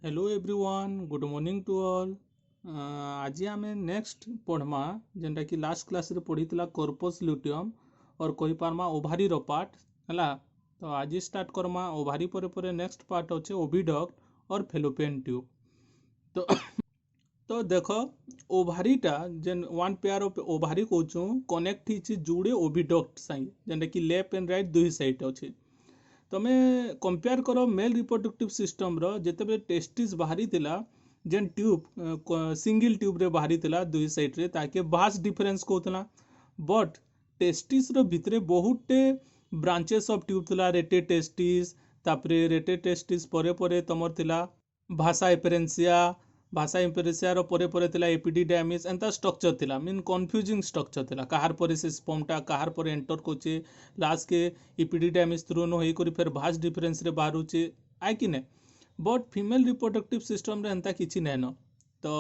Hello everyone, good morning to all. आज आम next पढ़मा जेनटा कि लास्ट क्लास रे पढ़ी कॉर्पस ल्यूटियम और कही पार्मा ओभारी रो पार्ट है। तो आज स्टार्ट करमा ओभारी परे नेक्स्ट पार्ट अच्छे ओविडक्ट और फेलोपियन ट्यूब। तो तो देख ओभारीटा gen one pair of ovary कहूँ कनेक्ट ही जुड़े ओविडक्ट साइड जेनटा कि लेफ्ट एंड राइट दुई साइड अच्छे। तमे कंपेयर करो मेल रिप्रोडक्टिव सिस्टम रो जेतेबे टेस्टिस बाहरी थिला जेन ट्यूब सिंगल ट्यूब रे बाहरी थिला दुई साइड रे ताके भास डिफरेंस कोथला। बट टेस्टिस रो भितरे बहुते ब्रांचेस ऑफ ट्यूब थिला रेटे टेस्टिस तापरे रेटे टेस्टिस परे तमर थिला भाषा एम्पेरेसिया रो परे थिला एपिडिडायमिस एंता स्ट्रक्चर थिला मीन कन्फ्यूजिंग स्ट्रक्चर थिला कहार परे से स्पर्मटा कहार परे एंटर कोचे लास्ट के एपिडिडायमिस थ्रू न होई करी फिर भास डिफरेंस रे बाहरुचे आइ कि ने। बट फीमेल रिप्रोडक्टिव सिस्टम रे एंता किछि नै न। तो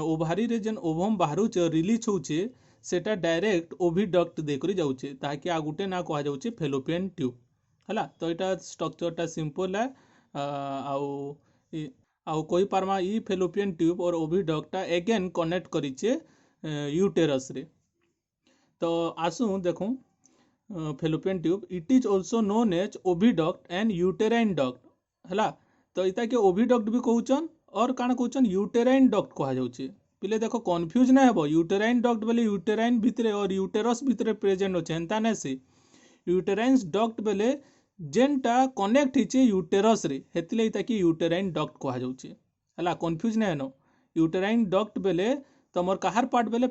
ओभारी रे जेन ओवम बाहरुचे रिलीज होचे सेटा डायरेक्ट ओविडक्ट दे करी जाउचे ताकि आ गुटे ना कहा जाउचे फेलोपियन ट्यूब हला। तो एटा स्ट्रक्चरटा सिंपल है आउ कोई पारमा ई फेलोपियन ट्यूब और ओविडक्टा एगेन कनेक्ट करिचे यूटेरस रे। तो आसु देखूं fallopian tube it is also known as oviduct and uterine duct हला। तो इता के ओविडक्ट भी कहउचन और काण कहउचन यूटेराइन डक्ट कहा जाउचे। पिले देखो कंफ्यूज ना हेबो यूटेराइन डक्ट बेले यूटेराइन भितरे और यूटेरस भितरे प्रेजेंट होचे एंता नै से यूटेराइन डक्ट बेले जेनटा कनेक्ट हिचे यूटेरस रे हेतिले इता कि यूटेराइन डक्ट कहा जाउचे हला। कंफ्यूज ना हेनो यूटेराइन डक्ट बेले तमर काहार पार्ट बेले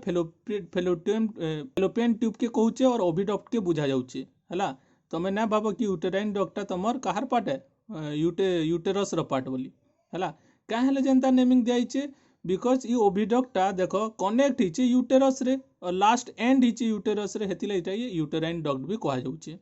फेलोपियन ट्यूब के कहउचे और ओविडक्ट के बुझा जाउचे हला। तमे ना भाबो कि यूटेराइन डक्टटा तमर काहार पार्ट है यूटेरस रो पार्ट बोली हला। का हेले जेनता नेमिंग दियाइचे बिकॉज ई ओविडक्टटा देखो कनेक्ट हिचे यूटेरस रे और लास्ट एंड हिचे यूटेरस रे हेतिले इटा ये यूटेराइन डक्ट भी कहा जाउचे।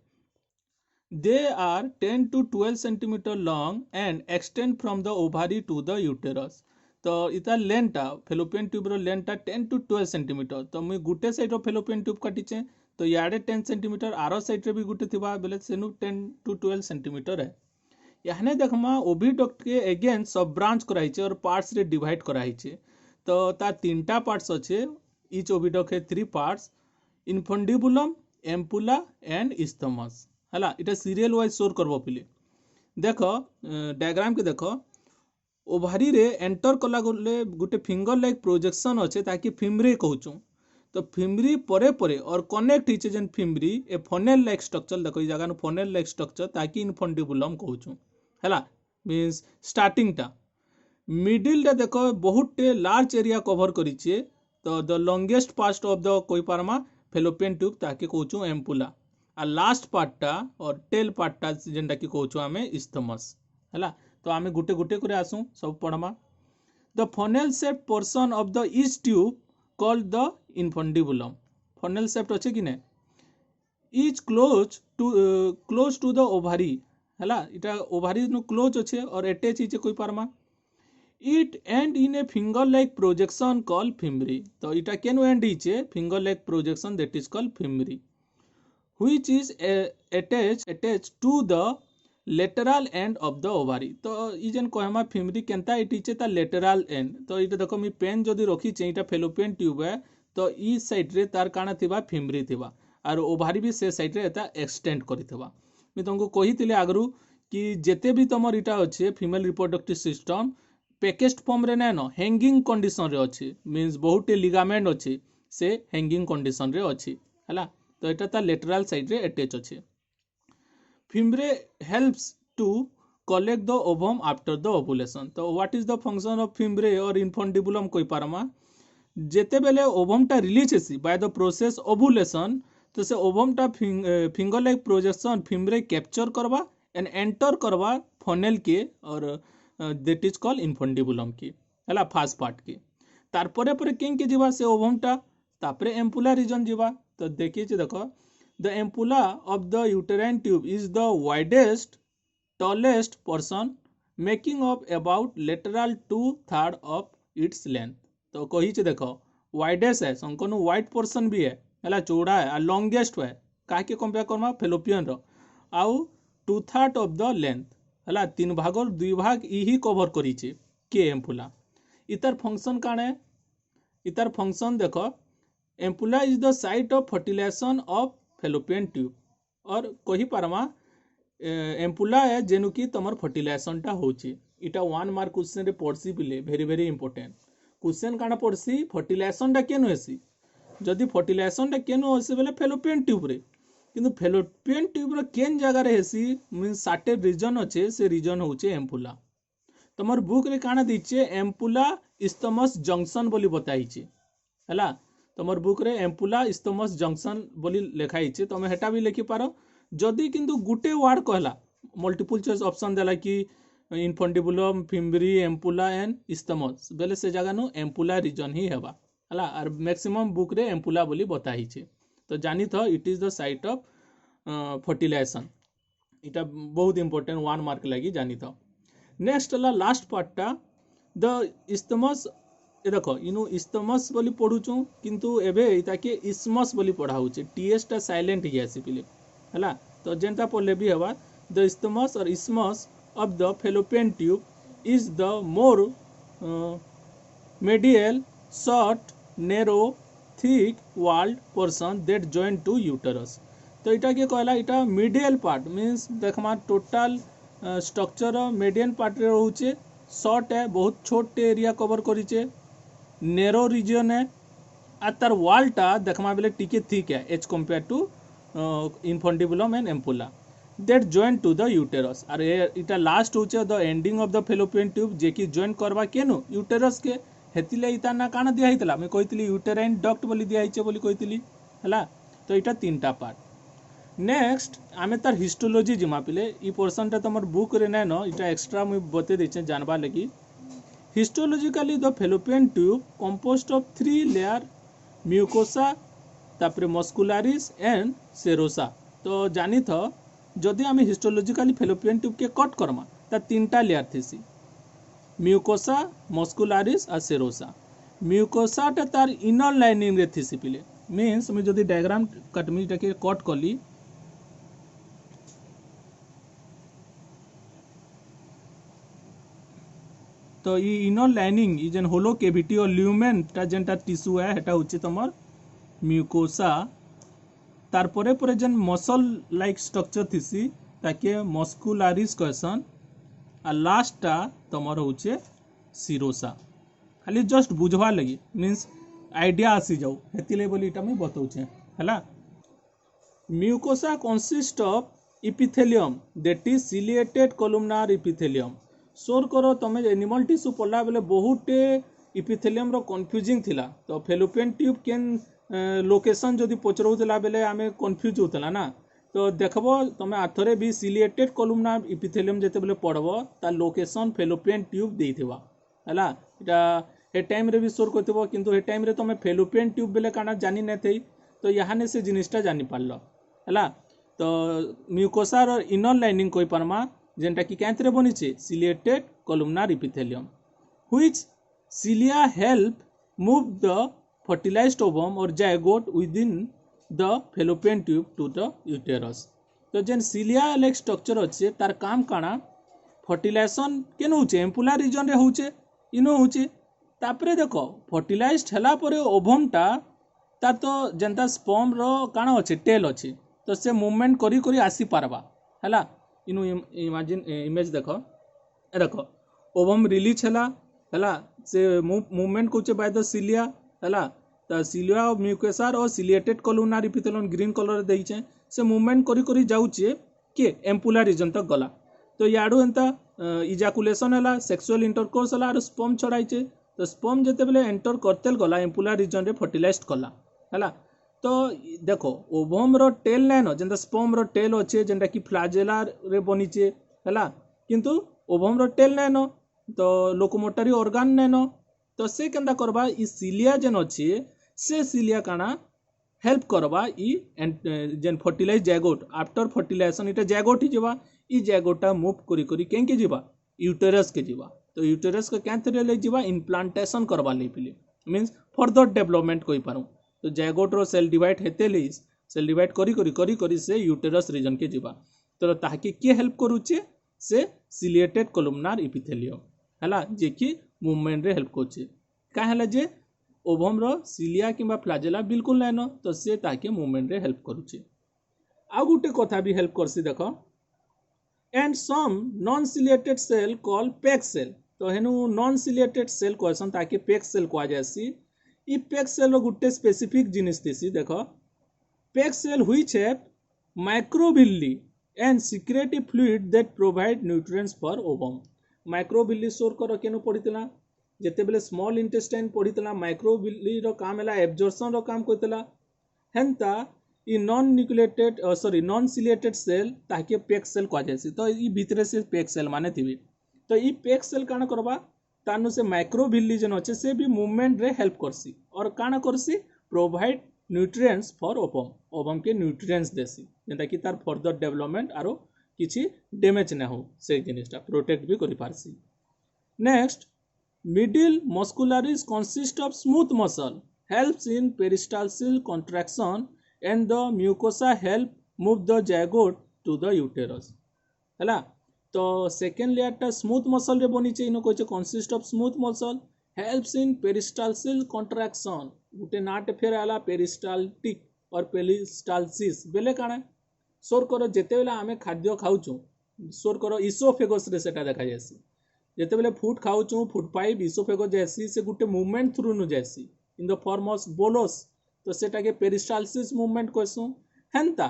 They are 10 to 12 centimeter long and extend from the ovary to the uterus. तो इता लेंटा फेलोपियन ट्यूब रो लेंटा 10 to 12 सेंटीमीटर। तो मुई गुटे साइड रो फेलोपियन ट्यूब काटिचे तो याडे 10 सेंटीमीटर आरो साइड रे भी गुटे थिबा बेले सेनु 10 to 12 सेंटीमीटर है। याहने देखमा ओविडक्ट के अगेन सब ब्रांच कराइचे और पार्ट्स रे डिवाइड कराइचे। तो ता तीनटा पार्ट्स अच्छे ईच ओविडक्ट है 3 parts infundibulum ampulla and isthmus हला। इटा सीरियल वाइज सोर करबो पिले देखो डायग्राम के देखो ओभारी रे एंटर कला गुटे फिंगर लाइक प्रोजेक्शन अच्छे ताकि फिमरी कहूँ। तो फिमरी परे और कनेक्ट हिचे जेन फिमरी ए फनेल लाइक स्ट्रक्चर देखो जगह फनेल लाइक स्ट्रक्चर ताकि इनफंडिबुलम कहूँ हला। मीन्स स्टार्टिंग टा मिडिल टा देखो बहुत लार्ज एरिया कवर करिचे। तो the longest part of the कोई पारमा फेलोपियन ट्यूब ताकि कहूँ एम्पुला आ लास्ट पार्टटा और टेल पार्टटा जेनटा कि कहूँ आमे इस्थमस हला। तो आमे गुटे गुटे करे आसू सब पढ़मा। The funnel shaped portion of the each tube called the infundibulum. Funnel shaped अच्छे कि ने is close to the ovary हला। इटा ओभारी नो क्लोज अच्छे और अटैच हिचे कोई पारमा। It end in a finger like projection call fimbriae. तो इटा केन एंड हिचे finger like projection that is called fimbriae which is attached to the lateral end of the ovary। तो ई जेन कहमा फिमरी केनता इटिचे ता lateral end। तो इटा देखो मी पेन जदी रखी चे इटा फेलोपियन ट्यूब है तो ई साइड रे तार काना थिबा फिमरी थिबा और ओभारी भी से साइड रे एता एक्सटेंड करिथिबा। मी तुमको कहिथिले आगरु कि जेते भी तमर इटा अच्छे female reproductive system packaged form रे नै न हैंगिंग कंडीशन रे अच्छे मींस बहुत लिगामेंट अच्छे से हैंगिंग कंडीशन रे अच्छे हला। तो एटा ता लेटरल साइड रे अटैच अच्छे। Fimbriae helps to collect the ovum after the ovulation. तो what is the function of fimbriae और इनफंडिबुलम कोई पारमा जेते बेले ओवमटा रिलीज हेसी बाय द प्रोसेस ओवुलेशन तो से ओवमटा finger like projection fimbriae capture करवा एंड एंटर करवा फनेल के और दैट इज कॉल्ड इनफंडिबुलम की हला फास्ट पार्ट के। तार परे परे किंग के जीवा से ओवमटा तापरे एम्पुला रीजन जीवा। तो देखिए देखो the ampulla of the uterine tube is the widest tallest person making of about lateral 2/3 of its length. तो कही देखो वाइडेस्ट है संकन वाइड पर्सन भी है हला चौड़ा है और लॉन्गेस्ट है काहे कंपेयर करमा फेलोपियन रो आउ 2/3 ऑफ द लेंथ हला 3 भागर 2 भाग ई ही कवर करिचे के एम्पुला इतार फंक्शन काणे इतार फंक्शन देखो ampulla is the site of fertilization of fallopian tube और कहि पारमा एम्पुला है जेनु की तमर फर्टिलाइजेशन टा होचे इटा 1 मार्क क्वेश्चन रे पड़सी बिले वेरी वेरी इंपोर्टेंट क्वेश्चन काना पड़सी फर्टिलाइजेशन टा केनु हेसी जदि फर्टिलाइजेशन टा केनु हेसी बेले फेलोपियन ट्यूब रे किंतु फेलोपियन ट्यूब रो केन जगह रे हेसी मींस सर्टेन रीजन अच्छे से रीजन होचे एम्पुला तमर बुक रे काना दिचे एम्पुला इस्थमस जंक्शन बोली बताइचे हला तमर बुक रे एम्पुला इस्थमस जंक्शन बोली लिखाइचे तमे हेटा भी लिखि पारो जदि किंतु गुटे वर्ड कहला मल्टीपल चॉइस ऑप्शन देला कि infundibulum fimbriae ampulla and isthmus बेले से जगह नु एम्पुला रीजन ही हेबा हला और मैक्सिमम बुक रे एम्पुला बोली बताइचे तो जानी था it is the site of fertilization इटा बहुत इंपोर्टेंट 1 मार्क लगी जानी था नेक्स्ट हला लास्ट पार्टटा द इस्थमस ए देखो इनु इस्थमस बोली पढुचु किंतु एबे इताके इस्मस बोली पढ़ा होचे टीएस टा साइलेंट ही आसी पिले हला तो जेंता पढ़ले भी हवा द इस्थमस और isthmus of the fallopian tube is the more medial short narrow thick walled portion that join to uterus तो इटा के कहला इटा मिडियल पार्ट मींस देखमा टोटल स्ट्रक्चर मीडियन पार्ट रे रहउचे शॉर्ट है बहुत छोटे एरिया कवर करिचे नेरो रीजन है आ तार वालटा देखमा बेले टिके थिक है as compare to infundibulum and ampulla that join to the uterus और इटा लास्ट होचे the ending of the fallopian tube जे की जॉइन करबा केनु यूटेरस के हेतिले इता ना काना दिया हितला मैं कहितली यूटेराइन डक्ट बोली दिया हिचे बोली कहितली हला तो इटा तीनटा पार्ट नेक्स्ट आमे तार हिस्टोलॉजी जिमा पिले ई पोर्शन ता तमर बुक रे नै न इटा एक्स्ट्रा मैं बते देचे जानबा लगी histologically the fallopian tube composed of 3 layer mucosa तापरे मस्कुलारिस एंड सेरोसा तो जानी था जदि आमे हिस्टोलॉजिकली फेलोपियन ट्यूब के कट करमा ता तीनटा लेयर थेसी म्यूकोसा मस्कुलारिस और सेरोसा म्यूकोसा टा तार इनर लाइनिंग रे थीसी पिले मींस मैं जदि डायग्राम कटमी के कट कली तो ई इनर लाइनिंग ई जेन होलो कैविटी और ल्यूमेन टा जेनटा टिश्यू है हेटा होची तमर म्यूकोसा तार परे परे जेन मसल लाइक स्ट्रक्चर थीसी ताके मस्कुलारिस कहसन आ लास्ट टा तमर होचे सिरोसा खाली जस्ट बुझवा लगी मींस आइडिया आसी जाऊ हेतिले बोली इटा मैं बताउछे हला mucosa consist of epithelium that is ciliated columnar epithelium सोर करो तमे एनिमल टिश्यू पढ़ला बेले बहुते इपिथेलियम रो कंफ्यूजिंग थिला तो फेलोपियन ट्यूब केन लोकेशन जदि पचरौतला बेले आमे कंफ्यूज होतला ना तो देखबो तमे आथरे भी सिलिएटेड कोलुमनार इपिथेलियम जेते बेले पढ़बो ता लोकेशन फेलोपियन ट्यूब देइथिबा हला इटा हे टाइम रे भी सोर करथिबो किंतु हे टाइम रे तमे फेलोपियन ट्यूब बेले काना जानि नै थई तो याहाने से जिनिसटा जानि पारलो हला तो म्यूकोसा रो इनर लाइनिंग कोइ परमा जेंटा कि कैंथरे बनिचे ciliated columnar epithelium which cilia help move the fertilized ovum और zygote within the fallopian tube to the uterus तो जेन सिलिया लाइक स्ट्रक्चर अच्छे तार काम काना फर्टिलाइजेशन केन होचे एम्पुला रीजन रे होचे इनो होचे तापरे देखो फर्टिलाइज्ड हला परे ओवम टा तार तो जेंता स्पर्म रो काना अच्छे टेल अच्छे तो से मूवमेंट करी करी आसी पारबा हला इनु इमेजिन इमेज देखो देखो ओवम रिलीज हला से movement Koche by the cilia हला तो सिलिया ऑफ म्यूकोसा और ciliated columnar epithelium green colour देइचे से मूवमेंट करी करी जाउचे के एम्पुला रीजन तक गला तो याडू एंता इजाकुलेशन हला सेक्सुअल इंटरकोर्स हला और स्पर्म छड़ाइचे तो स्पर्म जेते बेले एंटर करतेल गला एम्पुला रीजन रे फर्टिलाइज्ड कला हला तो देखो ओवम रो टेल नै न जेंता स्पर्म रो टेल अच्छे जेंता कि फ्लैजेला रे बनिचे हला किंतु ओवम रो टेल नै न तो लोकोमोटरी ऑर्गन नै न तो से केंदा करबा ई सिलिया जेन अच्छे से सिलिया काना हेल्प करबा ई जेन फर्टिलाइज जैगोट आफ्टर फर्टिलाइजेशन इटा जैगोट ही जीवा ई जैगोटा मूव करी करी केंके जीवा यूटेरस के जीवा तो यूटेरस के कैंथरे ले जीवा इम्प्लांटेशन करबा ले पिले मींस फर्दर डेवलपमेंट कोई पारू तो जैगोट रो सेल डिवाइड हेते ले सेल डिवाइड करी करी करी करी से यूटेरस रीजन के जीवा तो ताके के हेल्प करूचे से सिलिएटेड कोलुमनार इपिथेलियम हला जे कि मूवमेंट रे हेल्प करछे का हला जे ओवम रो सिलिया किंबा फ्लैजेला बिल्कुल नाइनो तो से ताके मूवमेंट रे हेल्प करूछे आ गुटे कथा भी हेल्प करसी देखो and some non ciliated cell call peg cell तो हेनु नॉन सिलिएटेड सेल कहसन ताके पेक सेल कहा जायसी ई पेक सेल रो गुटे स्पेसिफिक जिनिस दिसी देखो peg cell which have microvilli and secretive fluid that provide nutrients for ovum microvilli सोर कर केनु पड़ितला जेते बेले स्मॉल इंटेस्टाइन पड़ितला माइक्रोविल्ली रो काम हला एब्जॉर्प्शन रो काम करतला हेंता ई non nucleated sorry non ciliated cell ताके पेक सेल कहा जायसी तो ई भितरे से पेक सेल माने थिबी तो ई पेक सेल काना करबा तानु से माइक्रोविल्ली जन अच्छे से भी मूवमेंट रे हेल्प करसी और काना करसी provide nutrients for ovum ovum के न्यूट्रिएंट्स देसी जेंता कि तार फर्दर डेवलपमेंट आरो किछि डैमेज ना हो से जिनिसटा प्रोटेक्ट भी करि पारसी next middle muscularis consist of smooth muscle helps in peristaltic contraction and the mucosa help move the zygote to the uterus हला तो सेकेंड लेयर टा स्मूथ मसल रे बनी छै इनो कहै consist of smooth muscle helps in peristaltic contraction गुटे नाट फेर आला पेरिस्टाल्टिक और पेरिस्टाल्सिस बेले काना सोर करो जेते बेला हमें खाद्य खाउछु सोर करो इसोफेगस रे सेटा देखा जायसी जेते बेले फूड खाउछु फूड पाइप इसोफेगस जैसी से गुटे मूवमेंट थ्रू नु जैसी इन द फॉर्म ऑफ बोलोस तो सेटा के पेरिस्टाल्सिस मूवमेंट कहसु हेंता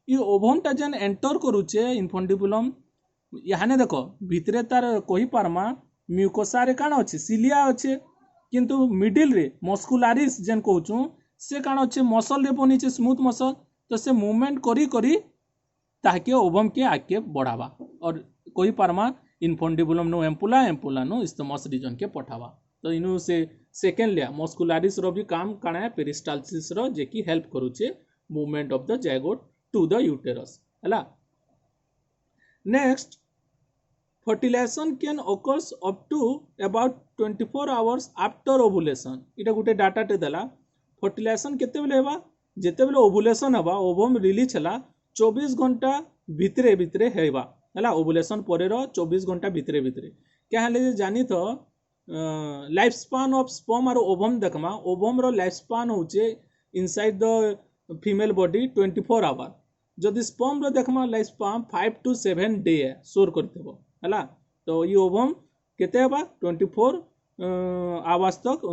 ई ओवम टा जन एंटर करूचे इन्फंडिबुलम याने देखो भितरे तार कहि पारमा म्यूकोसा रे काना अछि सिलिया अछि किंतु मिडिल रे मस्कुलारिस जन कहउछु से काना अछि मसल रे बनिचे स्मूथ मसल तो से मूवमेंट करी करी ताके ओवम के आके बढ़ावा और कहि पारमा इन्फंडिबुलम नो एम्पुला एम्पुला नो इस्तमस रीजन के पठावा तो इनु से सेकेंड लेयर मस्कुलारिस रो भी काम काना है पेरिस्टाल्सिस रो जे की हेल्प करूचे movement of the zygote to the uterus हला next fertilization can occurs up to about 24 hours after ovulation इटा गुटे डाटा टे देला फर्टिलाइजेशन केते बेले हेबा जेते बेले ओवुलेशन हेबा ओवम रिलीज हला 24 घंटा भितरे भितरे हेबा हला ओवुलेशन परे रो 24 घंटा भितरे भितरे क्या हले जानी तो लाइफ स्पान ऑफ स्पर्म और ओवम देखमा ओवम रो लाइफ स्पान होचे inside the female body 24 hour जदि स्पर्म रो देखमा लाइफ स्पान 5 to 7 डे है सोर करतेबो हला तो ये ओवम केते हेबा 24 आवर्स तक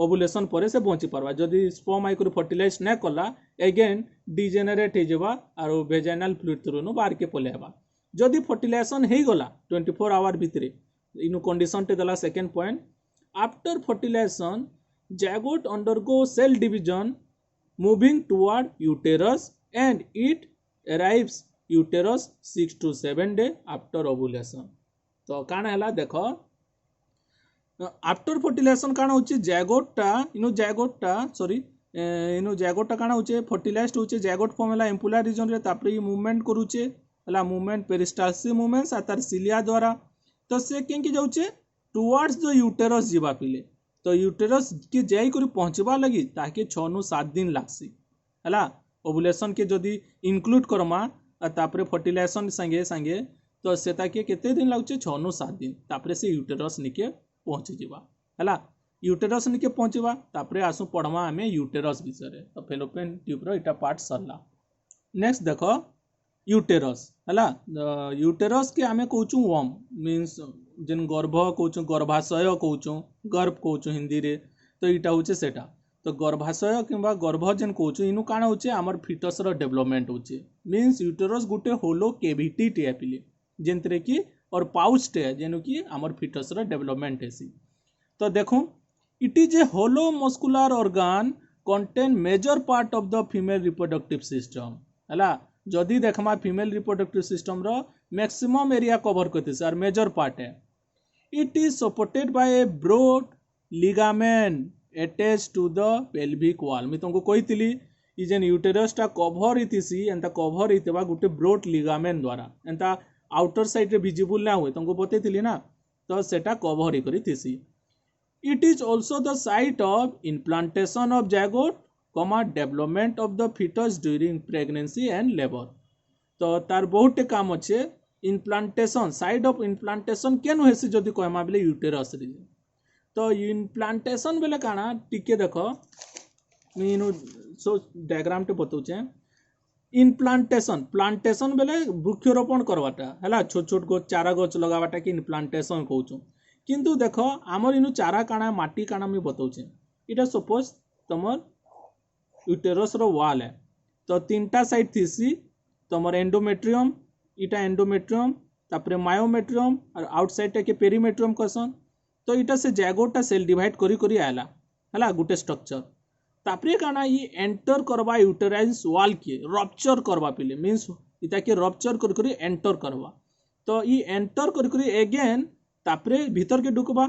ओवुलेशन परे से पहुंची परबा जदि स्पर्म आइ कर फर्टिलाइज न कला अगेन डिजेनरेट हे जेबा और वेजाइनल फ्लूइड थ्रू नो बाहर के पले हेबा जदि फर्टिलाइजेशन हे गला 24 आवर भितरे इनु कंडीशन टे दला second point after fertilization zygote undergo cell division moving toward uterus and it arrives uterus 6 to 7 day after ovulation तो काना हला देखो आफ्टर फर्टिलाइजेशन काना होची जाइगोटा सॉरी इनु जाइगोटा काना होचे फर्टिलाइज्ड होचे जाइगोट फॉर्म हला एम्पुला रीजन रे तापरे मूवमेंट करूचे हला मूवमेंट पेरिस्टाल्सिस मूवमेंट आ तार सिलिया द्वारा तो से केंकी जाउचे टुवर्ड्स द यूटेरस जीवा पिले तो यूटेरस के जाई करी पहुंचबा लगी ताके 6 नु 7 दिन लागसी हला ओवुलेशन के जदी इंक्लूड करमा तापरे फर्टिलाइजेशन संगे संगे तो सेता के केते दिन लागचे 6 नु 7 दिन तापरे से यूटेरस निके पहुंची जीवा हला यूटेरस निके पहुंचबा तापरे आसु पढमा हमें यूटेरस विषय तो फेलोपियन ट्यूब रो इटा पार्ट सरला नेक्स्ट देखो यूटेरस हला यूटेरस के आमे कहूछु वॉर्म मींस जन गर्भ कहूछु गर्भाशय कहूछु गर्भ कहूछु हिंदी रे तो इटा होचे सेटा तो गर्भाशय किंबा गर्भ जन कहूछु इनु काना होचे हमर फिटस रो डेवलपमेंट होचे मींस यूटेरस गुटे होलो केविटी टे पिले जेंतरे की और पाउच टे जेनु की हमर फिटस रो डेवलपमेंट हेसी तो देखो it is a hollow muscular organ contain major part of the female reproductive system हला जदि देखमा फीमेल रिप्रोडक्टिव सिस्टम रो मैक्सिमम एरिया कवर करते सर मेजर पार्ट है it is supported by a broad ligament attached to the pelvic wall मी तुमको कहितली ई जेन यूटेरस टा कवर हितिसी एंता कवर हितबा गुटे ब्रॉड लिगामेंट द्वारा एंता आउटर साइड रे विजिबल ना होय तुमको बतेतिली ना तो सेटा कवर ही करी थिसी it is also the site of implantation of zygote development of the foetus during pregnancy and labour तो तार बहुत काम अच्छे इम्प्लांटेशन साइड ऑफ इम्प्लांटेशन केन हेसी जदि कहमा बेले यूटेरस रे तो इम्प्लांटेशन बेले काना टिके देखो मीनु सो डायग्राम टे बताउछे इनप्लांटेशन प्लांटेशन बेले वृक्षारोपण करवाटा है छोट छोट गो चारा गच लगावाटा कि इनप्लांटेशन कहूँ किंतु देख आमर इनु चारा काना माटी काना मुझे बताऊे इटा सपोज तुमर यूटेरस रो वाल है तो 3टा साइड थीसी तुमर एंडोमेट्रियम इटा एंडोमेट्रियम तापरे मायोमेट्रियम और आउटसाइड टा के पेरीमेट्रियम कहसन तो इटा से जैगोटा सेल डिवाइड करी करी आयला है गोटे स्ट्रक्चर तापरे काना ये एंटर करवा यूटेराइन्स वाल के रप्चर करवा पिले मीन्स इता के रप्चर कर करी एंटर करवा तो ये एंटर कर करी एगेन तापरे भीतर के ढुकबा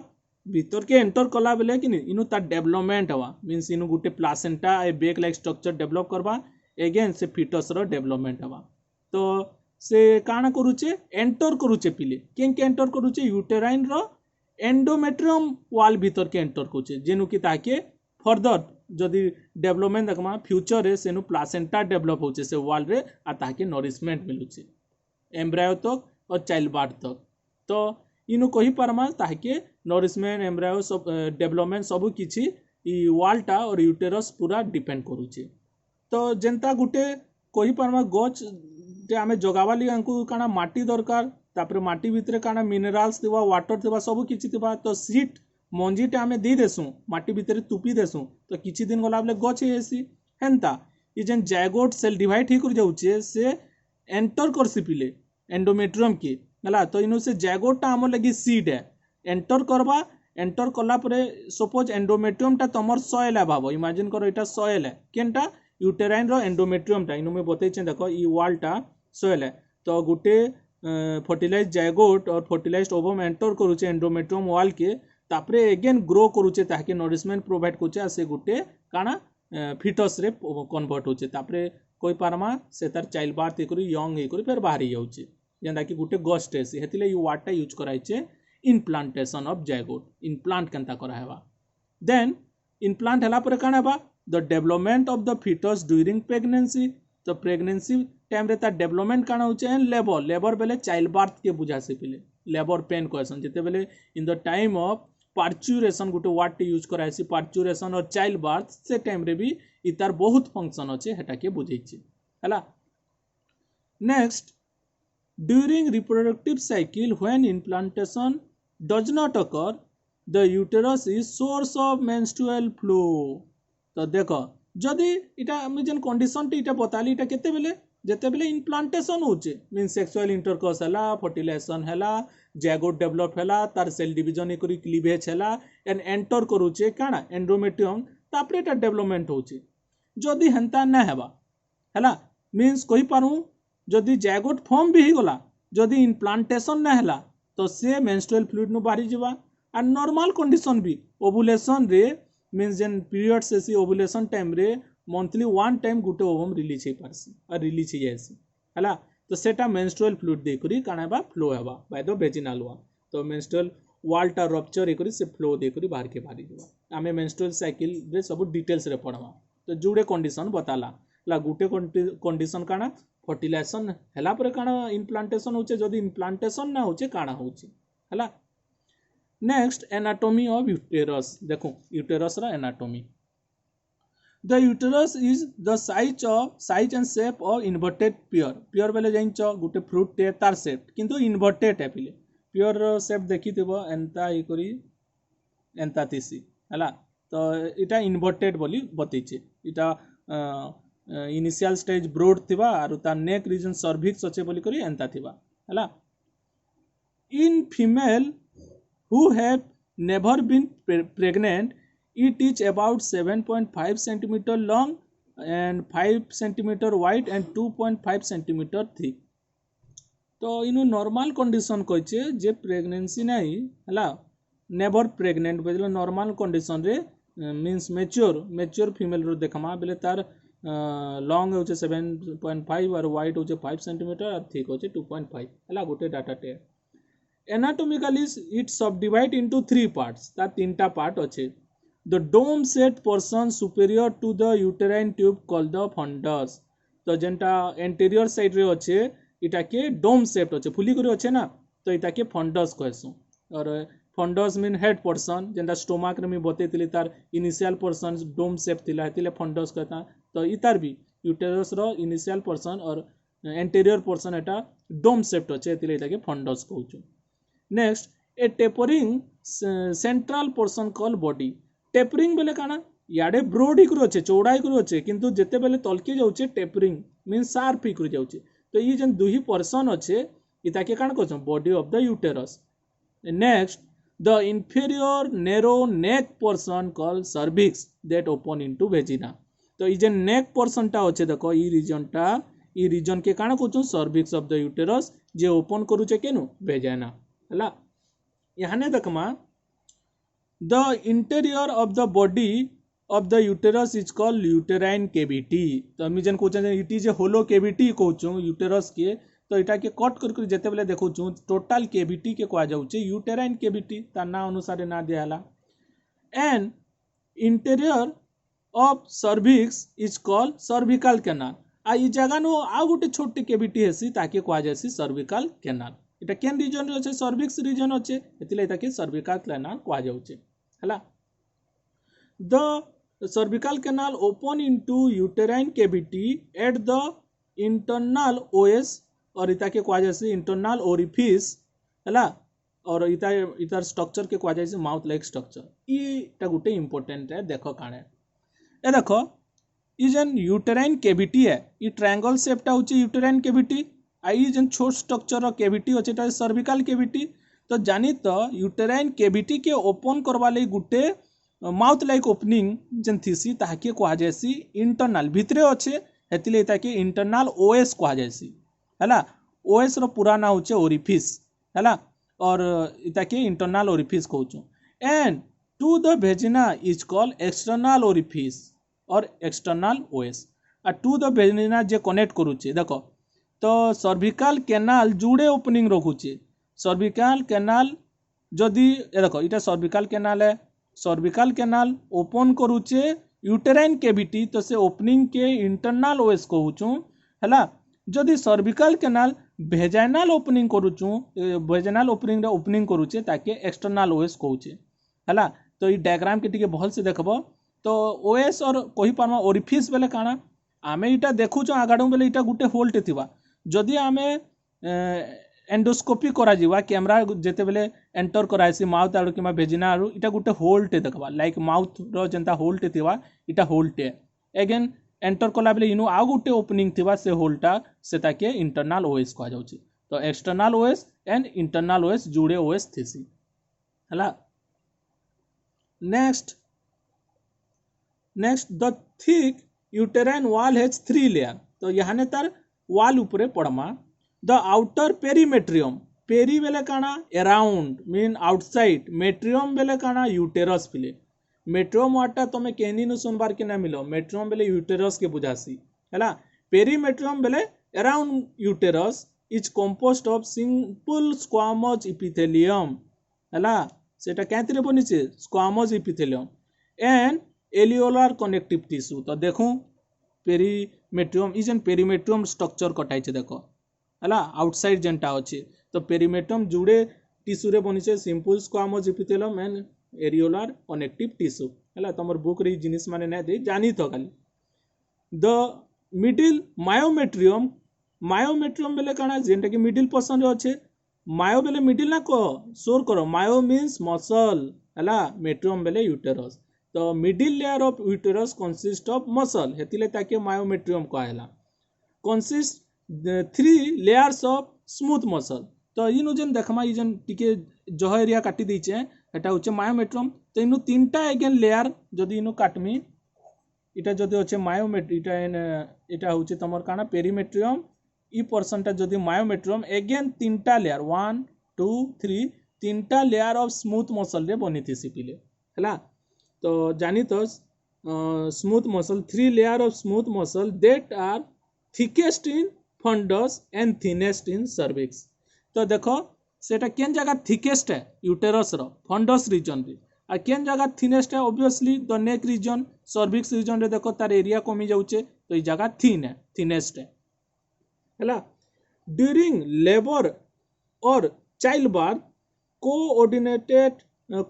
भीतर के एंटर कला बेले कि इनु ता डेवलपमेंट हवा मीन्स इनु गुटे प्लासेंटा ए बेक लाइक स्ट्रक्चर डेवलप करवा एगेन से फिटस रो डेवलपमेंट हवा तो से काना करूचे एंटर करूचे पिले केन के एंटर करूचे यूटेराइन रो एंडोमेट्रियम वाल भीतर के एंटर करूचे जेनु कि ताके फर्दर जदि डेवलपमेंट देखमा फ्यूचर रे सेनु प्लासेंटा डेवलप होचे से वाल रे आ ताके नरिशमेंट मिलुचे एम्ब्रायो तक और चाइल्ड बार्थ तक तो इनु कही पारमा ताके नरिशमेंट एम्ब्रायो सब डेवलपमेंट सब किछि ई वालटा और यूटेरस पूरा डिपेंड करूचे तो जेंता गुटे कही पारमा गच जे आमे जगावा लि अंकु काना माटी दरकार तापरे माटी भितरे काना मिनरल्स थिबा वाटर थिबा सब किछि थिबा तो सीट मंजीटे आमे दे देसु माटी भितरे तुपी देसु तो किछि दिन गला बेले गछ हेसी हेंता ई जेन जायगोट सेल डिवाइड ही कर जाउचे से एंटर करसी पिले एंडोमेट्रियम के हला तो इनु से जायगोटा हमर लगी सीड है एंटर करबा एंटर कला परे सपोज एंडोमेट्रियम टा तमर सॉइल है भाबो इमेजिन करो एटा सॉइल है केनटा यूटेराइन रो एंडोमेट्रियम टा इनु में बतैछे देखो ई वाल टा सॉइल है तो गुटे फर्टिलाइज जायगोट और फर्टिलाइज्ड ओवम एंटर करूचे एंडोमेट्रियम वाल के तापरे एगेन ग्रो करूचे ताकि नरिशमेंट प्रोवाइड करूचे आ से गुटे काना फिटस रे कन्वर्ट होचे तापरे कोई पारमा से तार चाइल्ड बार्थ हे करी यंग हे करी फिर बाहरी जाउचे जेंदा कि गुटे गस्ट हेसी हेतिले यू वाटा यूज कराइचे इनप्लांटेशन ऑफ जायगोट इनप्लांट केनता करा हेबा देन इनप्लांट हला पर काना बा the development of the foetus during pregnancy तो प्रेगनेंसी टाइम रे ता डेवलपमेंट काना होचे एंड लेबर बेले चाइल्ड बार्थ के बुझा से पिले लेबर पेन कहसन जेते बेले in the time of parturition गोटे वार्ड टे यूज कराइसी पार्चुरेशन और चाइल्ड बार्थ से टाइम रे भी इतार बहुत फंक्शन अच्छे हेटा के बुझेछि हला next during reproductive cycle when implantation does not occur the uterus is source of menstrual flow तो देखो जदि इटा हम जेन कंडीशन टी इटा बताली इटा केते बेले जेते बेले इम्प्लांटेशन होचे मीन सेक्सुअल इंटरकोर्स हला फर्टिलाइजेशन हला जायगोट डेवलप हला तार सेल डिवीजन ए करी क्लीवेज हला एंड एंटर करूचे काना एंडोमेट्रियम तापरे एटा डेवलपमेंट होचे जदि हंता ना हेबा हला मीन्स कहि पारू जदि जायगोट फॉर्म भी ही गला जदि इम्प्लांटेशन ना हला तो से मेंस्ट्रुअल फ्लूइड नु बारी जबा आ नॉर्मल कंडीशन भी ओवुलेशन रे मीन्स जेन पीरियड से सी ओवुलेशन टाइम रे मंथली वन टाइम गुटे ओवम रिलीज हे पारसी और रिलीज हे जायसी हला तो सेटा मेंस्ट्रुअल फ्लूइड दे करी काना बा फ्लो हेबा बाय द वेजिनल वा तो मेंस्ट्रुअल वाल टा रप्चर हे करी से फ्लो दे करी बाहर के बारी जबा आमे मेंस्ट्रुअल साइकिल रे सब डिटेल्स रे पढवा तो जुड़े कंडीशन बताला ला गुटे कंडीशन काना फर्टिलाइजेशन हला पर काना इम्प्लांटेशन होचे जदि इम्प्लांटेशन ना होचे काना होचे हला नेक्स्ट एनाटॉमी ऑफ यूटेरस देखो यूटेरस रा anatomy the uterus is the size and shape of inverted pear बेले जाइंच गुटे फ्रूट टे तार शेप किंतु इन्वर्टेड है पिले पियर शेप देखिथिबो एंता ई करी एंता तिसी हला तो इटा इन्वर्टेड बोली बतैचे इटा इनिशियल स्टेज ब्रोड थिबा आरु ता नेक रीजन सर्विक्स अच्छे बोली करी एंता थिबा हला in female who have never been pregnant it is about 7.5 cm long and 5 cm wide and 2.5 cm thick तो इनु नॉर्मल कंडीशन कहचे जे प्रेगनेंसी नहीं हला नेवर प्रेग्नेंट बेले नॉर्मल कंडीशन रे मींस मैच्योर फीमेल रो देखमा बेले तार लॉन्ग होचे 7.5 और वाइड होचे 5 cm और थिक होचे 2.5 हला गोटे डाटा टे anatomically it subdivide into 3 parts ता तीनटा पार्ट अच्छे the dome shaped portion superior to the uterine tube called the fundus तो जेनटा एंटीरियर साइड रे अच्छे इटा के डोम शेप अच्छे फुली कर अच्छे ना तो इटा के फंडस कहसु और फंडस मीन हेड पोर्सन जेनटा स्टोमाक रे मैं बतैली तार इनिशियल पोर्सन डोम शेप थिला हेतिले फंडस कहता तो इतार भी यूटेरस रो इनिशियल पोर्सन और एंटीरियर पोर्सन एटा डोम शेप अच्छे हेतिले इटा के फंडस कहउछु next a tapering central portion call body tapering बेले काना याडे ब्रोड ही अच्छे चौड़ा ही अच्छे किंतु जेते बेले तलके जाउचे टेपरिंग मीन शार्प ही जाउचे तो ये जेन दुही पोर्सन अच्छे इता के काना कहछन body of the uterus next the inferior narrow neck portion called cervix that open into vagina तो ये जेन नेक पोर्शन टा अच्छे देखो ई रीजन के काना कहछन cervix of the uterus जे ओपन करूचे केनु वेजाइना हला याने देखमा the interior of the body of the uterus is called uterine cavity तो हम जेन कहछन it is a hollow cavity कहछन यूटेरस के तो इटा के कट कर जेते बेले देखु टोटल कैविटी के कहा जाउचे यूटेराइन कैविटी ता ना अनुसार ना दियाला and interior of cervix is called cervical canal आ ई जगह नो आ गुटे छोटी कैविटी हेसी ताके कहा जासी सर्विकल कैनाल इटा केन रीजन रे अछि सर्विक्स रीजन अछि एतिले ताके सर्विकल कैनाल कहा जाउचे हला the cervical canal open into uterine cavity at the internal OS और इता के कहा जाए इंटरनल ओरिफिस है और इतार स्ट्रक्चर के कहा जाए माउथ लाइक स्ट्रक्चर ये गोटे इंपोर्टेंट है देख काण ए देख ये जेन यूटेराइन कैविटी है ये ट्रायंगल शेपटा होची यूटेराइन कैविटी आई जेन छोट स्ट्रक्चर कैविटी अच्छे सर्विकल कैविटी तो जानी तो यूटेराइन कैविटी के ओपन करवा लई गुटे माउथ लाइक ओपनिंग जेन थीसी ताके कहा जाए इंटरनल भितरे अच्छे हेतिले ताके इंटरनल ओएस कहा जाए है ओएस रो पूरा ना होचे ओरिफिस है और इता के इंटरनल ओरिफिस कहूँ end to the vagina is called external orifice और एक्सटर्नल ओएस आ टू द वेजिना जे कनेक्ट करूचे देखो तो सर्विकल कैनाल जुड़े ओपनिंग रखुचे सर्विकल कैनाल जदि देखो इटा सर्विकल कैनाल है सर्विकल कैनाल ओपन करूचे यूटेराइन कैविटी तो से ओपनिंग के इंटरनल ओएस कहूँ है जदि सर्विकल कैनाल भेजाइनाल ओपनिंग करूचु भेजाइनाल ओपनिंग करूचे ताके एक्सटर्नल ओएस कहूचे है तो ये डायग्राम के टिके भल से देखबो तो ओएस और कही पारमा ओरिफिस बेले काना आमे इटा देखुचो आगाडू बेले इटा गुटे होल्ट थिबा जदि आमे एंडोस्कोपी करा जीवा कैमरा जेते बेले एंटर कराइसी माउथ आरो किमा भेजिना आरो इटा गुटे होल्ट देखबा लाइक माउथ रो जेंता होल्ट थिबा इटा होल्ट अगेन एंटर कला बेले इनु आउ गुटे ओपनिंग थिबा से होल्टा से ताके इंटरनल ओएस कहा जाउची तो external OS and internal OS जुड़े ओएस थिसी हला next the thick uterine wall has 3 layer तो यहाने तार वॉल ऊपरे पड़मा द आउटर पेरीमेट्रियम पेरी बेले काना अराउंड मीन आउटसाइड मेट्रियम बेले काना यूटेरस फिले मेट्रियम वाटा तुम कहनी नु सुनबार के ना मिलो मेट्रियम बेले यूटेरस के बुझासी है पेरीमेट्रियम बेले around uterus is composed of simple squamous epithelium है सेटा कैंतिरे बनीचे squamous epithelium and areolar connective tissue तो देखो पेरीमेट्रियम इजन पेरीमेट्रियम स्ट्रक्चर कटाइचे देखो है आउटसाइड जेनटा अच्छे तो पेरीमेट्रियम जुड़े टिश्यू रे बनीचे simple squamous epithelium and areolar connective tissue है तुम बुक रे जिनिस माने ना दे जानी तो खाली द मिडिल मायोमेट्रियम बेले काना जेनटा कि मिडिल पोर्शन रे अच्छे मायो बेले मिडिल ना कह सोर करो मायो मीन्स मसल है मेट्रियम बेले यूटेरस तो middle layer of uterus consist of muscle हेतिले ताके मायोमेट्रियम कहला consist 3 layers of smooth muscle तो इनु जेन देखमा ई जेन टिके जह एरिया काटी दीचे एटा होचे मायोमेट्रियम तो इनु 3टा अगेन लेयर जदि इनु काटमी इटा जदि होचे मायोमेट्रियम इटा होचे तमर काना पेरीमेट्रियम ई पोर्शनटा जदि मायोमेट्रियम अगेन 3टा लेयर 1 2 3 3टा लेयर ऑफ स्मूथ मसल रे बनिथि सिपिले हला तो जानी तो smooth muscle 3 layer of smooth muscle that are thickest in fundus and thinnest in cervix तो देखो सेटा केन जगह थिकेस्ट है यूटेरस रो फंडस रीजन रे आ केन जगह थिनेस्ट है obviously the neck region cervix region रे देखो तार एरिया कमी जाउचे तो ई जगह थिन है थिनेस्ट है हला ड्यूरिंग लेबर और child birth coordinated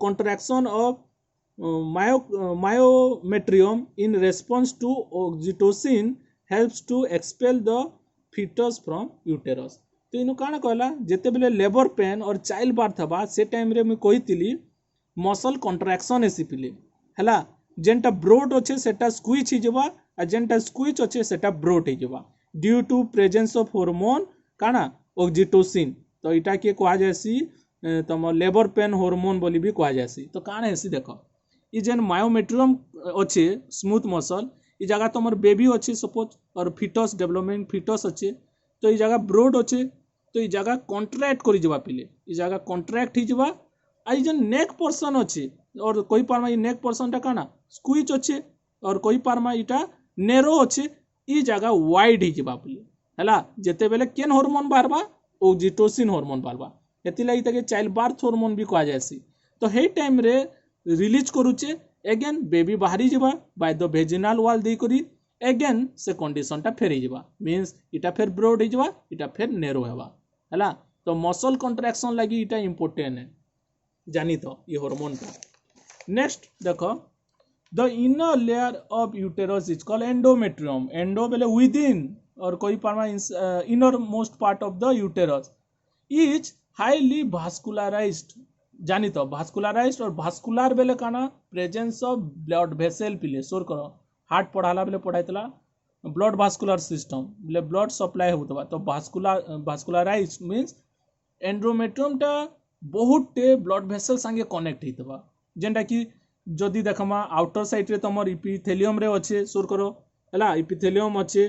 contraction of myometrium in response to oxytocin helps to expel the fetus from uterus. तो इनु काना कहला जेते बेले लेबर पेन और चाइल्ड बार्थ हबा से टाइम रे मैं कहितली मसल कंट्राक्शन एसी पिले हला जेनटा ब्रोड अच्छे सेटा स्क्विच हिजबा आ जेनटा स्क्विच अच्छे सेटा ब्रोड हिजबा due to presence of hormone काना ऑक्सीटोसिन तो इटा के कहा जायसी तुम लेबर पेन हार्मोन बोली भी कहा जायसी तो काना हेसी देखो ई जेन मायोमेट्रियम अच्छे स्मूथ मसल ई जगह तुम बेबी अच्छे सपोज और फिटस डेवलपमेंट फिटस अच्छे तो ई जगह ब्रोड अच्छे तो ई जगह कॉन्ट्रैक्ट करी जबा पिले ई जगह कॉन्ट्रैक्ट ही जबा आई जेन नेक पोर्शन अच्छे और कोई पारमा ई नेक पोर्शन टा काना स्क्विच अच्छे और कोई पारमा इटा नेरो अच्छे ई जगह वाइड ही जबा पिले हला जेते बेले केन हार्मोन बाहरबा ऑक्सीटोसिन हार्मोन बाहरबा एति लागि ताके चाइल्ड बार्थ हार्मोन भी कहा जायसी तो हे टाइम रे रिलीज करूचे अगेन बेबी बाहरी जबा बाय द वेजिनल वॉल दे करी अगेन से कंडीशन टा फेरी जबा मींस इटा फिर ब्रॉड हिजबा इटा फिर नेरो हेबा हला तो मसल कंट्रैक्शन लागि इटा इंपोर्टेंट है जानी तो ये हार्मोन का नेक्स्ट देखो the inner layer of uterus is called endometrium endo बेले विद इन और कोई पार्मा innermost part of the uterus is highly vascularized जानी तो भास्कुलराइज्ड और भास्कुलर बेले काना प्रेजेंस ऑफ ब्लड वेसल पिले सोर करो हार्ट पढ़ाला बेले पढ़ाइतला ब्लड भास्कुलर सिस्टम बेले ब्लड सप्लाई होतबा तो भास्कुलराइज्ड मींस एंडोमेट्रियम टा बहुत टे ब्लड वेसल संगे कनेक्ट हितबा जेंटा कि जदि देखमा आउटर साइड रे तमर इपिथेलियम रे अच्छे सोर करो हला इपिथेलियम अच्छे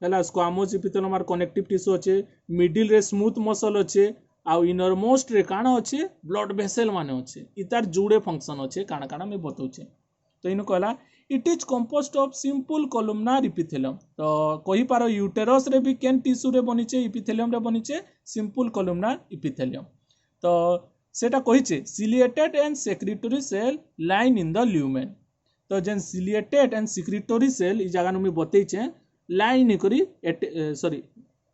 हला स्क्वामोस इपिथेलियम आर कनेक्टिव टिश्यू अच्छे मिडिल रे स्मूथ मसल अच्छे आउ इनर मोस्ट रे काना अच्छे ब्लड वेसल माने अच्छे इतार जुड़े फंक्शन अच्छे काना काना मैं बताउछे तो इनु कहला it is composed of simple columnar epithelium तो कहि पारो यूटेरस रे भी केन टिश्यू रे बनिचे इपिथेलियम रे बनिचे सिंपल कॉलमनार इपिथेलियम तो सेटा कहिचे ciliated and secretory cell line in the lumen तो जेन सिलिएटेड एंड सेक्रेटरी सेल ई जगह नु बतैछे लाइन करी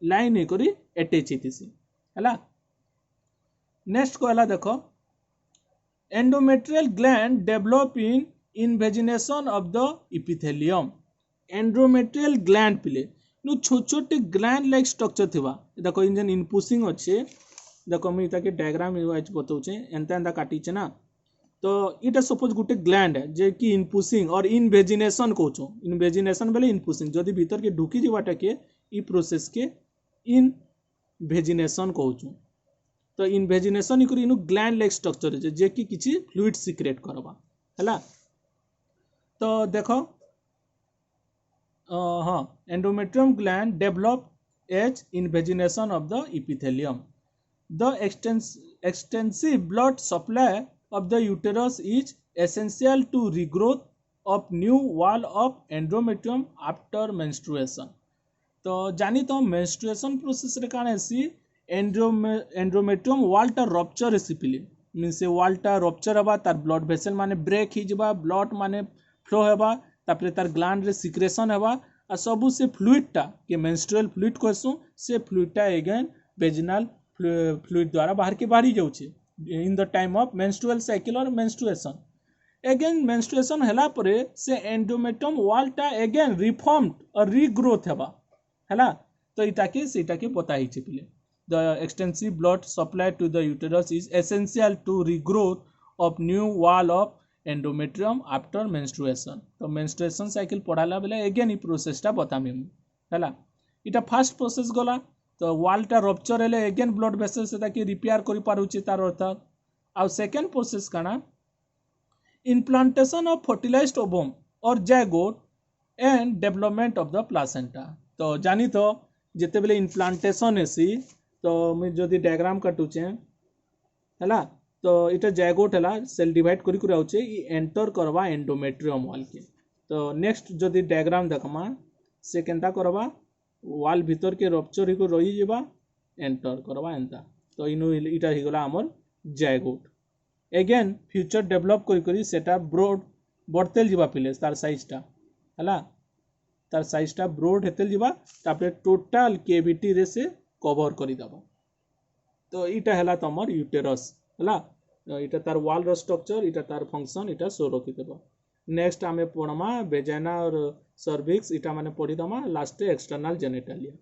लाइन करी अटैच हितिसी हला नेक्स्ट कहला देखो endometrial gland develop in invagination of the epithelium endometrial gland पिले नु छोट छोट ग्लैंड लाइक स्ट्रक्चर थिबा देखो इंजन इनपुसिंग अच्छे देखो मुझे ताके डायग्राम वाइज बताऊचे एंता एंता काटीचे ना तो इटा सपोज गुटे ग्लैंड है जे कि इनपुसिंग और इनवेजिनेशन कहूँ इनवेजिनेशन बेले इनपुसिंग जदि भीतर के ढुकी जीवाटा के ई प्रोसेस के इनवेजिनेशन कहूँ तो इनवेजिनेशन ही करी ग्लैंड लाइक स्ट्रक्चर है जे कि किछि फ्लूइड सिक्रेट करबा हला तो देखो हाँ endometrium gland develop as invagination of the epithelium The extensive blood supply of the uterus is essential to regrowth of new wall of endometrium after menstruation. तो जानी तो menstruation process रे कान ऐसी endometrium wall टा rupture ऐसी पिले means से wall टा rupture हबा तार blood vessel माने break ही जबा blood माने flow हबा तापरे तार gland रे secretion हबा आ सबु से fluid टा के menstrual fluid कहसु से fluid टा again vaginal फ्लूइड द्वारा बाहर के बाहरी जाउछे in the time of menstrual cycle और मेंस्ट्रुएशन अगेन मेंस्ट्रुएशन हला परे से एंडोमेट्रियम वॉल टा अगेन रिफॉर्म्ड और रीग्रोथ हेबा हला तो इटा के बताई छे पिले the extensive blood supply to the uterus is essential to regrowth of new wall of endometrium after menstruation तो मेंस्ट्रुएशन साइकिल पढ़ाला बेले अगेन ई प्रोसेस टा बतामी हला इटा फर्स्ट प्रोसेस गला तो वॉल टा रप्चर हेले अगेन ब्लड वेसल से ताकि रिपेयर करि पारुचे तार अर्थात आ सेकंड प्रोसेस काना इम्प्लांटेशन ऑफ फर्टिलाइज्ड ओवम और zygote and development of the placenta तो जानी तो जेते बेले इम्प्लांटेशन हेसी तो मैं जदी डायग्राम काटुचे हला तो इटा जायगोट हला सेल डिवाइड करि करि आउचे ई एंटर करवा एंडोमेट्रियम वॉल के तो नेक्स्ट जदी डायग्राम देखमा से केनता करवा वाल भीतर के रप्चर ही को रही जीवा एंटर करवा एंता तो इनु इटा ही गला हमर जायगोट अगेन फ्यूचर डेवलप करी सेटा ब्रॉड बढ़तेल जीवा पिले तार साइज टा हला तार साइज टा ब्रॉड हेतेल जीवा तापरे टोटल केविटी रे से कवर करदेव। तो इटा है तुम यूटेरस है, इटा तार वाल रो स्ट्रक्चर, इटा तार फंक्शन, इटा शो रखिदेव। नेक्स्ट आम पढ़मा वेजाइना और सर्विक्स, इटा माने पढ़ीदमा लास्ट एक्सटर्नाल जेनिटालिया।